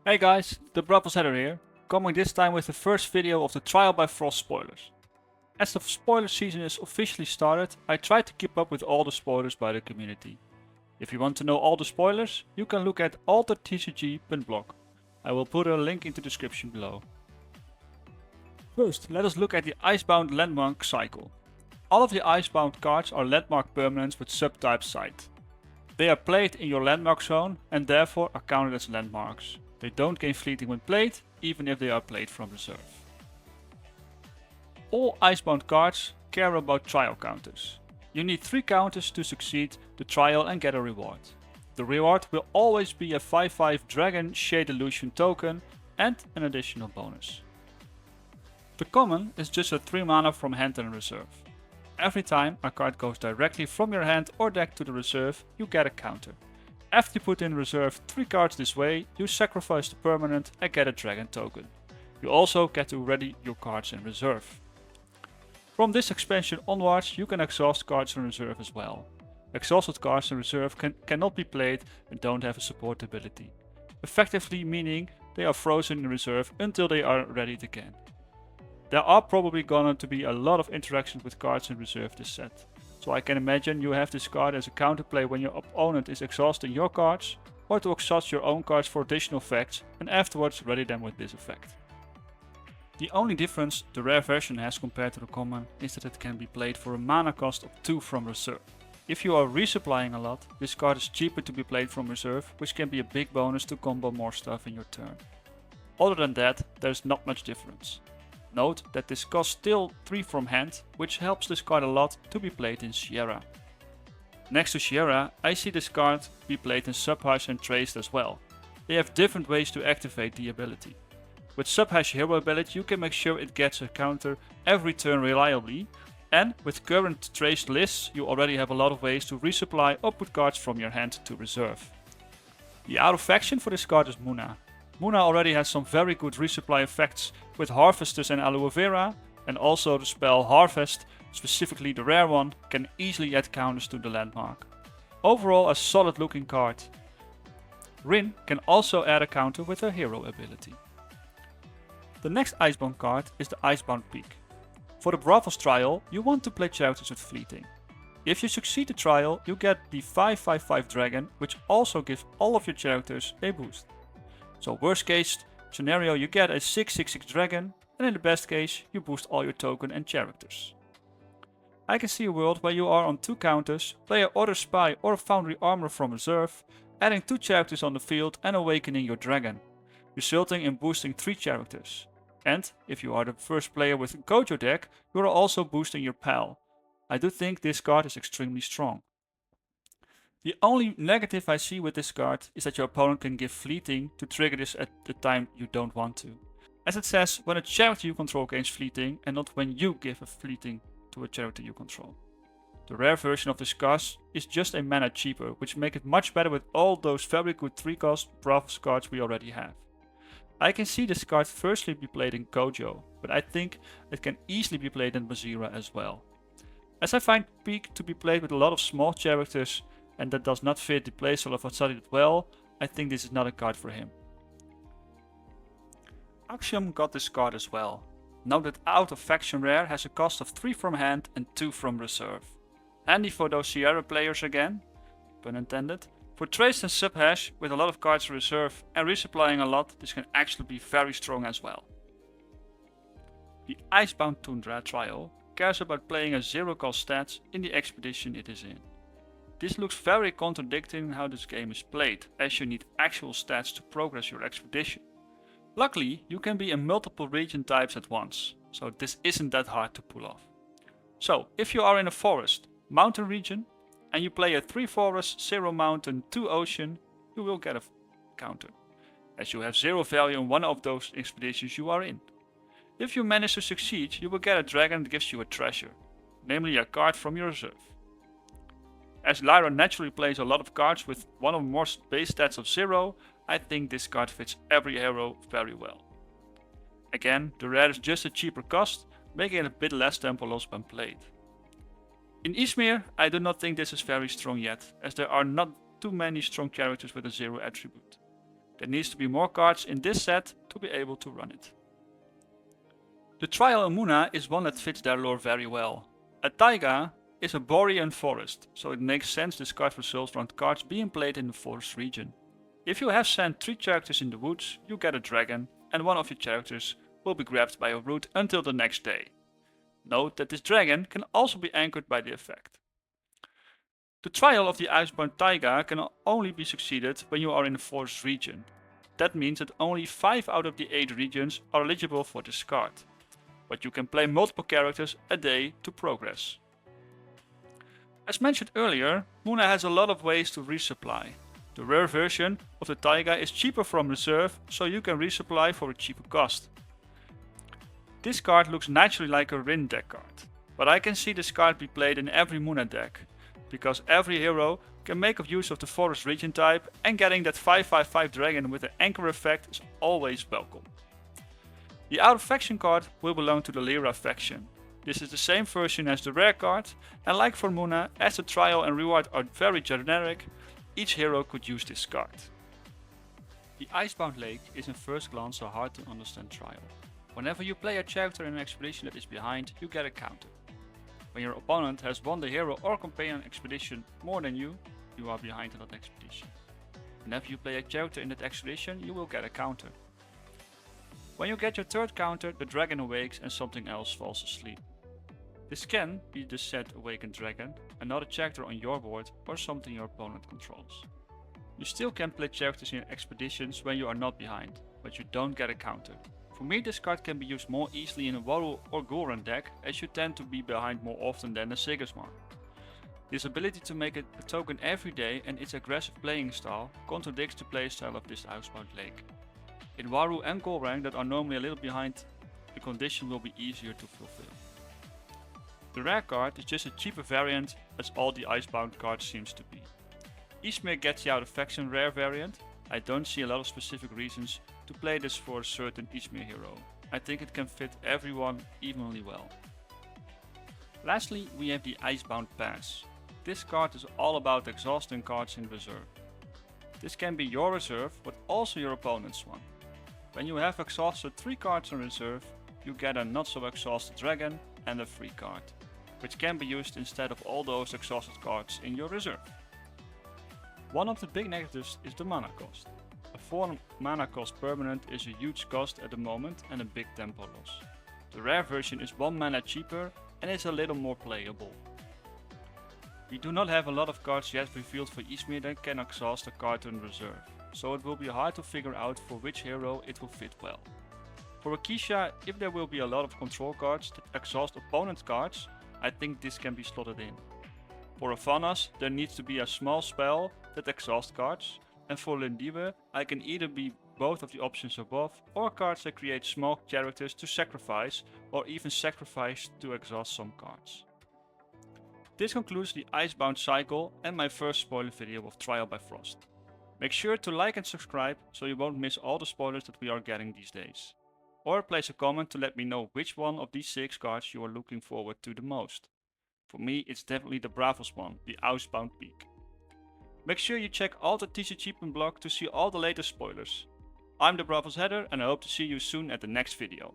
Hey guys, the Bruffles Header here, coming this time with the first video of the Trial by Frost spoilers. As the spoiler season is officially started, I tried to keep up with all the spoilers by the community. If you want to know all the spoilers, you can look at altertcg.blog. I will put a link in the description below. First, let us look at the Icebound landmark cycle. All of the Icebound cards are landmark permanents with subtype site. They are played in your landmark zone and therefore are counted as landmarks. They don't gain fleeting when played, even if they are played from reserve. All Icebound cards care about trial counters. You need 3 counters to succeed the trial and get a reward. The reward will always be a 5/5 Dragon Shade Illusion token and an additional bonus. The common is just a 3 mana from hand and reserve. Every time a card goes directly from your hand or deck to the reserve, you get a counter. After you put in reserve 3 cards this way, you sacrifice the permanent and get a dragon token. You also get to ready your cards in reserve. From this expansion onwards, you can exhaust cards in reserve as well. Exhausted cards in reserve cannot be played and don't have a support ability. Effectively meaning they are frozen in reserve until they are readied again. There are probably going to be a lot of interactions with cards in reserve this set. So I can imagine you have this card as a counterplay when your opponent is exhausting your cards, or to exhaust your own cards for additional effects and afterwards ready them with this effect. The only difference the rare version has compared to the common is that it can be played for a mana cost of 2 from reserve. If you are resupplying a lot, this card is cheaper to be played from reserve, which can be a big bonus to combo more stuff in your turn. Other than that, there's not much difference. Note that this costs still 3 from hand, which helps this card a lot to be played in Sierra. Next to Sierra, I see this card be played in Subhash and Traced as well. They have different ways to activate the ability. With Subhash hero ability you can make sure it gets a counter every turn reliably, and with current Traced lists you already have a lot of ways to resupply or put cards from your hand to reserve. The out of faction for this card is Muna. Muna already has some very good resupply effects with Harvesters and Aloe Vera, and also the spell Harvest, specifically the rare one, can easily add counters to the landmark. Overall a solid looking card. Rin can also add a counter with her hero ability. The next Icebound card is the Icebound Peak. For the Bravos trial you want to play characters with fleeting. If you succeed the trial you get the 5/5/5 dragon, which also gives all of your characters a boost. So worst case scenario you get a 6/6/6 dragon, and in the best case you boost all your token and characters. I can see a world where you are on 2 counters, play a Order Spy or a Foundry Armor from reserve, adding 2 characters on the field and awakening your dragon, resulting in boosting 3 characters. And if you are the first player with a Gojo deck, you are also boosting your pal. I do think this card is extremely strong. The only negative I see with this card is that your opponent can give fleeting to trigger this at the time you don't want to. As it says, when a character you control gains fleeting and not when you give a fleeting to a character you control. The rare version of this card is just a mana cheaper, which makes it much better with all those very good 3-cost Bravos cards we already have. I can see this card firstly be played in Gojo, but I think it can easily be played in Mazira as well. As I find Peak to be played with a lot of small characters, and that does not fit the playstyle of Watsari well, I think this is not a card for him. Axiom got this card as well. Note that out of faction rare has a cost of 3 from hand and 2 from reserve. Handy for those Sierra players again, pun intended. For Trace and Subhash, with a lot of cards in reserve and resupplying a lot, this can actually be very strong as well. The Icebound Tundra trial cares about playing a 0-cost stats in the expedition it is in. This looks very contradicting in how this game is played, as you need actual stats to progress your expedition. Luckily, you can be in multiple region types at once, so this isn't that hard to pull off. So, if you are in a forest, mountain region, and you play a 3 forest, 0 mountain, 2 ocean, you will get a counter, as you have 0 value in one of those expeditions you are in. If you manage to succeed, you will get a dragon that gives you a treasure, namely a card from your reserve. As Lyra naturally plays a lot of cards with one or more base stats of 0, I think this card fits every hero very well. Again, the rare is just a cheaper cost, making it a bit less tempo loss when played. In Izmir, I do not think this is very strong yet, as there are not too many strong characters with a 0 attribute. There needs to be more cards in this set to be able to run it. The Trial in Muna is one that fits their lore very well. A Taiga is a Borean forest, so it makes sense this card resolves around cards being played in the forest region. If you have sent 3 characters in the woods, you get a dragon, and one of your characters will be grabbed by a root until the next day. Note that this dragon can also be anchored by the effect. The trial of the Icebound Taiga can only be succeeded when you are in the forest region. That means that only 5 out of the 8 regions are eligible for this card. But you can play multiple characters a day to progress. As mentioned earlier, Muna has a lot of ways to resupply. The rare version of the Taiga is cheaper from reserve, so you can resupply for a cheaper cost. This card looks naturally like a Rin deck card, but I can see this card be played in every Muna deck, because every hero can make use of the forest region type, and getting that 5/5/5 dragon with an anchor effect is always welcome. The out of faction card will belong to the Lyra faction. This is the same version as the rare card, and like for Muna, as the trial and reward are very generic, each hero could use this card. The Icebound Lake is in first glance a hard to understand trial. Whenever you play a character in an expedition that is behind, you get a counter. When your opponent has won the hero or companion expedition more than you, you are behind in that expedition. Whenever you play a character in that expedition, you will get a counter. When you get your third counter, the dragon awakes and something else falls asleep. This can be the said awakened dragon, another character on your board, or something your opponent controls. You still can play characters in your expeditions when you are not behind, but you don't get a counter. For me, this card can be used more easily in a Waru or Goran deck, as you tend to be behind more often than a Sigismar. This ability to make a token every day and its aggressive playing style contradicts the playstyle of this Icebound Lake. In Waru and Goran that are normally a little behind, the condition will be easier to fulfill. The rare card is just a cheaper variant, as all the Icebound cards seems to be. Ysmir gets the out of faction rare variant. I don't see a lot of specific reasons to play this for a certain Ysmir hero. I think it can fit everyone evenly well. Lastly, we have the Icebound Pass. This card is all about exhausting cards in reserve. This can be your reserve, but also your opponent's one. When you have exhausted 3 cards in reserve, you get a not so exhausted dragon and a free card, which can be used instead of all those exhausted cards in your reserve. One of the big negatives is the mana cost. A 4 mana cost permanent is a huge cost at the moment and a big tempo loss. The rare version is 1 mana cheaper and is a little more playable. We do not have a lot of cards yet revealed for Ysmir that can exhaust a card in reserve, so it will be hard to figure out for which hero it will fit well. For Akisha, if there will be a lot of control cards that exhaust opponent cards, I think this can be slotted in. For Avanas, there needs to be a small spell that exhausts cards, and for Lindiwe, I can either be both of the options above, or cards that create small characters to sacrifice, or even sacrifice to exhaust some cards. This concludes the Icebound cycle and my first spoiler video of Trial by Frost. Make sure to like and subscribe so you won't miss all the spoilers that we are getting these days. Or place a comment to let me know which one of these 6 cards you are looking forward to the most. For me, it's definitely the Bravos one, the Icebound Peak. Make sure you check all the TC Achievement blog to see all the latest spoilers. I'm the Bravos Header and I hope to see you soon at the next video.